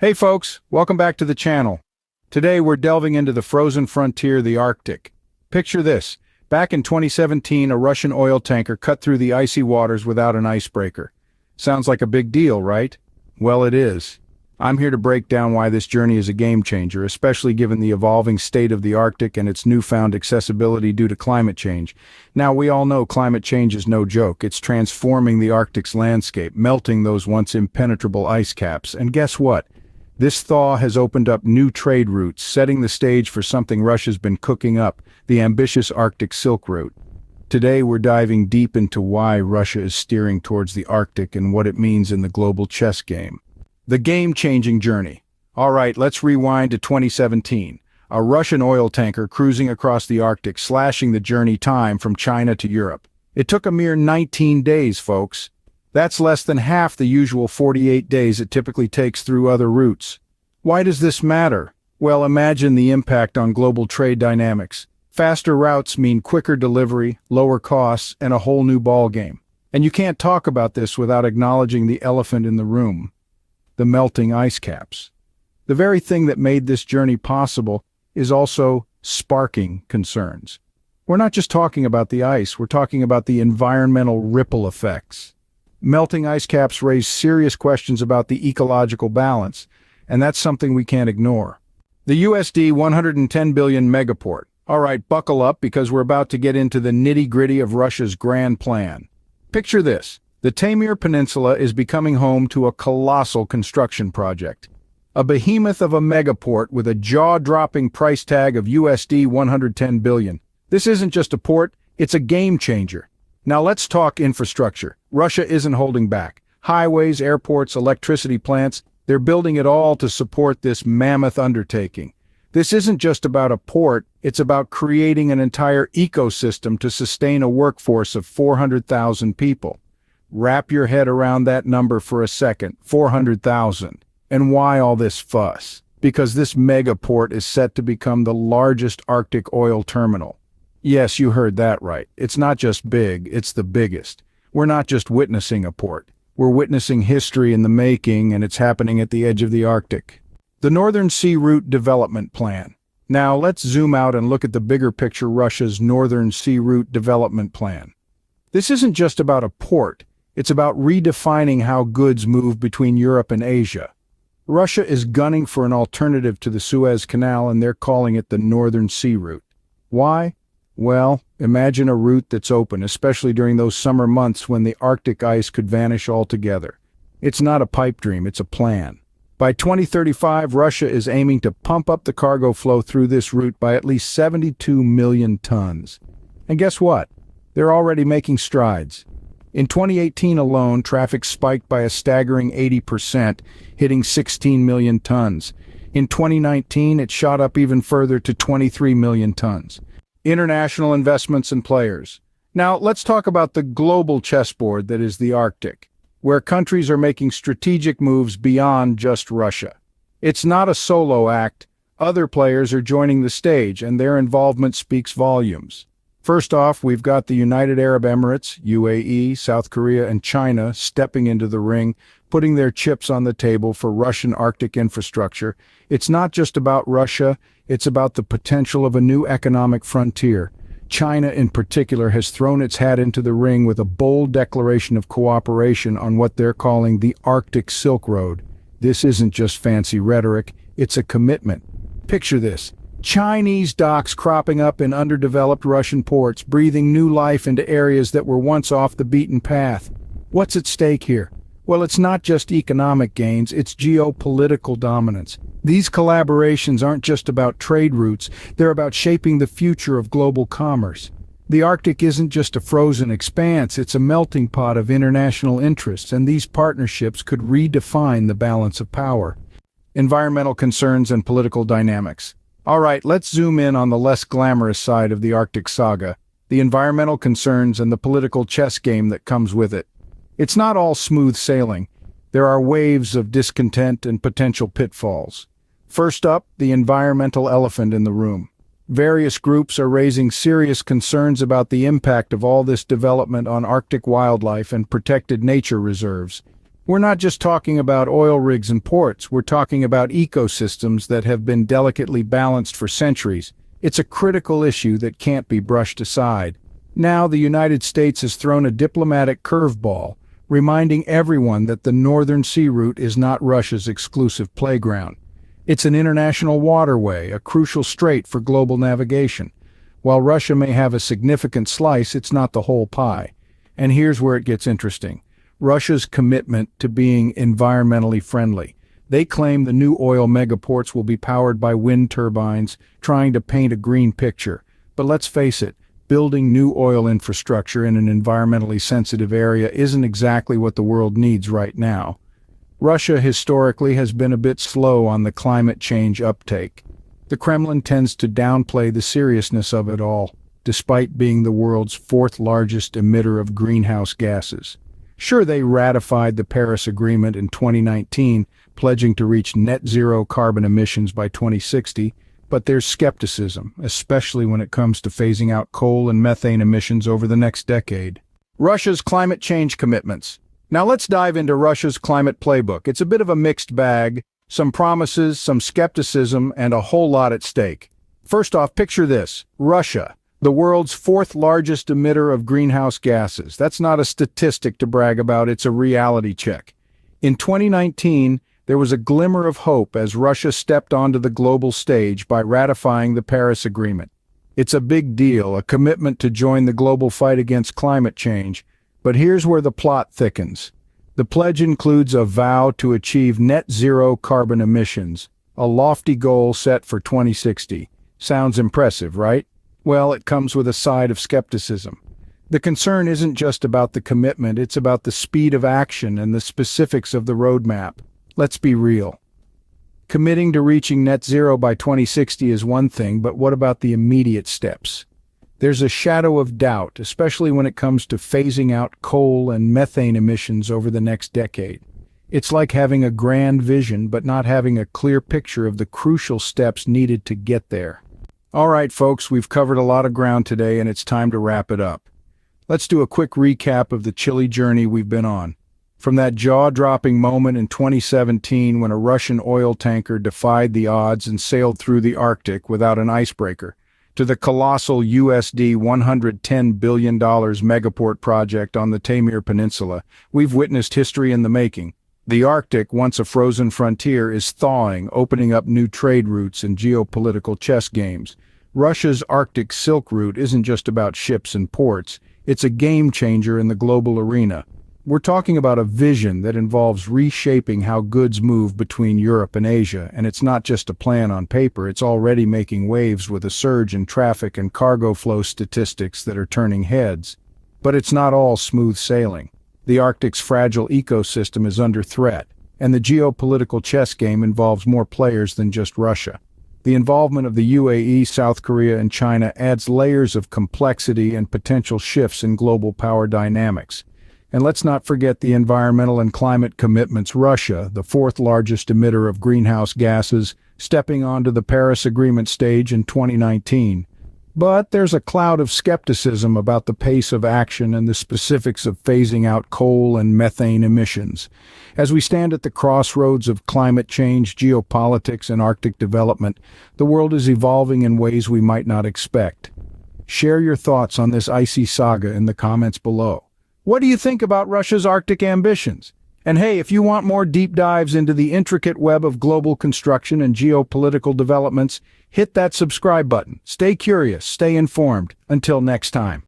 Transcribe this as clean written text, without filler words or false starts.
Hey folks, welcome back to the channel. Today we're delving into the frozen frontier, the Arctic. Picture this. Back in 2017, a Russian oil tanker cut through the icy waters without an icebreaker. Sounds like a big deal, right? Well, it is. I'm here to break down why this journey is a game changer, especially given the evolving state of the Arctic and its newfound accessibility due to climate change. Now, we all know climate change is no joke. It's transforming the Arctic's landscape, melting those once impenetrable ice caps. And guess what? This thaw has opened up new trade routes, setting the stage for something Russia's been cooking up, the ambitious Arctic Silk Route. Today we're diving deep into why Russia is steering towards the Arctic and what it means in the global chess game. The game-changing journey. All right, let's rewind to 2017. A Russian oil tanker cruising across the Arctic, slashing the journey time from China to Europe. It took a mere 19 days, folks. That's less than half the usual 48 days it typically takes through other routes. Why does this matter? Well, imagine the impact on global trade dynamics. Faster routes mean quicker delivery, lower costs, and a whole new ballgame. And you can't talk about this without acknowledging the elephant in the room: the melting ice caps. The very thing that made this journey possible is also sparking concerns. We're not just talking about the ice, we're talking about the environmental ripple effects. Melting ice caps raise serious questions about the ecological balance, and that's something we can't ignore. The USD 110 billion megaport. All right, buckle up because we're about to get into the nitty-gritty of Russia's grand plan. Picture this. The Taimyr Peninsula is becoming home to a colossal construction project. A behemoth of a megaport with a jaw-dropping price tag of USD 110 billion. This isn't just a port, it's a game changer. Now let's talk infrastructure. Russia isn't holding back. Highways, airports, electricity plants, they're building it all to support this mammoth undertaking. This isn't just about a port, it's about creating an entire ecosystem to sustain a workforce of 400,000 people. Wrap your head around that number for a second, 400,000. And why all this fuss? Because this megaport is set to become the largest Arctic oil terminal. Yes, you heard that right. It's not just big, it's the biggest. We're not just witnessing a port. We're witnessing history in the making, and it's happening at the edge of the Arctic. The Northern Sea Route Development Plan. Now, let's zoom out and look at the bigger picture: Russia's Northern Sea Route Development Plan. This isn't just about a port. It's about redefining how goods move between Europe and Asia. Russia is gunning for an alternative to the Suez Canal, and they're calling it the Northern Sea Route. Why? Well, imagine a route that's open, especially during those summer months when the Arctic ice could vanish altogether. It's not a pipe dream, it's a plan. By 2035, Russia is aiming to pump up the cargo flow through this route by at least 72 million tons. And guess what? They're already making strides. In 2018 alone, traffic spiked by a staggering 80%, hitting 16 million tons. In 2019, it shot up even further to 23 million tons. International investments and players. Now, let's talk about the global chessboard that is the Arctic, where countries are making strategic moves beyond just Russia. It's not a solo act. Other players are joining the stage, and their involvement speaks volumes. First off, we've got the United Arab Emirates, UAE, South Korea, and China stepping into the ring, putting their chips on the table for Russian Arctic infrastructure. It's not just about Russia, it's about the potential of a new economic frontier. China, in particular, has thrown its hat into the ring with a bold declaration of cooperation on what they're calling the Arctic Silk Road. This isn't just fancy rhetoric, it's a commitment. Picture this. Chinese docks cropping up in underdeveloped Russian ports, breathing new life into areas that were once off the beaten path. What's at stake here? Well, it's not just economic gains, it's geopolitical dominance. These collaborations aren't just about trade routes, they're about shaping the future of global commerce. The Arctic isn't just a frozen expanse, it's a melting pot of international interests, and these partnerships could redefine the balance of power. Environmental concerns and political dynamics. All right, let's zoom in on the less glamorous side of the Arctic saga, the environmental concerns and the political chess game that comes with it. It's not all smooth sailing. There are waves of discontent and potential pitfalls. First up, the environmental elephant in the room. Various groups are raising serious concerns about the impact of all this development on Arctic wildlife and protected nature reserves. We're not just talking about oil rigs and ports, we're talking about ecosystems that have been delicately balanced for centuries. It's a critical issue that can't be brushed aside. Now, the United States has thrown a diplomatic curveball, reminding everyone that the Northern Sea Route is not Russia's exclusive playground. It's an international waterway, a crucial strait for global navigation. While Russia may have a significant slice, it's not the whole pie. And here's where it gets interesting. Russia's commitment to being environmentally friendly. They claim the new oil megaports will be powered by wind turbines, trying to paint a green picture. But let's face it, building new oil infrastructure in an environmentally sensitive area isn't exactly what the world needs right now. Russia historically has been a bit slow on the climate change uptake. The Kremlin tends to downplay the seriousness of it all, despite being the world's fourth largest emitter of greenhouse gases. Sure, they ratified the Paris Agreement in 2019, pledging to reach net zero carbon emissions by 2060, but there's skepticism, especially when it comes to phasing out coal and methane emissions over the next decade. Russia's climate change commitments. Now let's dive into Russia's climate playbook. It's a bit of a mixed bag, some promises, some skepticism, and a whole lot at stake. First off, picture this: Russia, the world's fourth largest emitter of greenhouse gases. That's not a statistic to brag about, it's a reality check. In 2019, there was a glimmer of hope as Russia stepped onto the global stage by ratifying the Paris Agreement. It's a big deal, a commitment to join the global fight against climate change. But here's where the plot thickens. The pledge includes a vow to achieve net zero carbon emissions, a lofty goal set for 2060. Sounds impressive, right? Well, it comes with a side of skepticism. The concern isn't just about the commitment, it's about the speed of action and the specifics of the roadmap. Let's be real. Committing to reaching net zero by 2060 is one thing, but what about the immediate steps? There's a shadow of doubt, especially when it comes to phasing out coal and methane emissions over the next decade. It's like having a grand vision, but not having a clear picture of the crucial steps needed to get there. All right, folks, we've covered a lot of ground today, and it's time to wrap it up. Let's do a quick recap of the chilly journey we've been on. From that jaw-dropping moment in 2017 when a Russian oil tanker defied the odds and sailed through the Arctic without an icebreaker, to the colossal USD $110 billion megaport project on the Taimyr Peninsula, we've witnessed history in the making. The Arctic, once a frozen frontier, is thawing, opening up new trade routes and geopolitical chess games. Russia's Arctic Silk Route isn't just about ships and ports, it's a game changer in the global arena. We're talking about a vision that involves reshaping how goods move between Europe and Asia, and it's not just a plan on paper, it's already making waves with a surge in traffic and cargo flow statistics that are turning heads. But it's not all smooth sailing. The Arctic's fragile ecosystem is under threat, and the geopolitical chess game involves more players than just Russia. The involvement of the UAE, South Korea, and China adds layers of complexity and potential shifts in global power dynamics. And let's not forget the environmental and climate commitments. Russia, the fourth largest emitter of greenhouse gases, stepping onto the Paris Agreement stage in 2019. But there's a cloud of skepticism about the pace of action and the specifics of phasing out coal and methane emissions. As we stand at the crossroads of climate change, geopolitics, and Arctic development, the world is evolving in ways we might not expect. Share your thoughts on this icy saga in the comments below. What do you think about Russia's Arctic ambitions? And hey, if you want more deep dives into the intricate web of global construction and geopolitical developments, hit that subscribe button. Stay curious, stay informed. Until next time.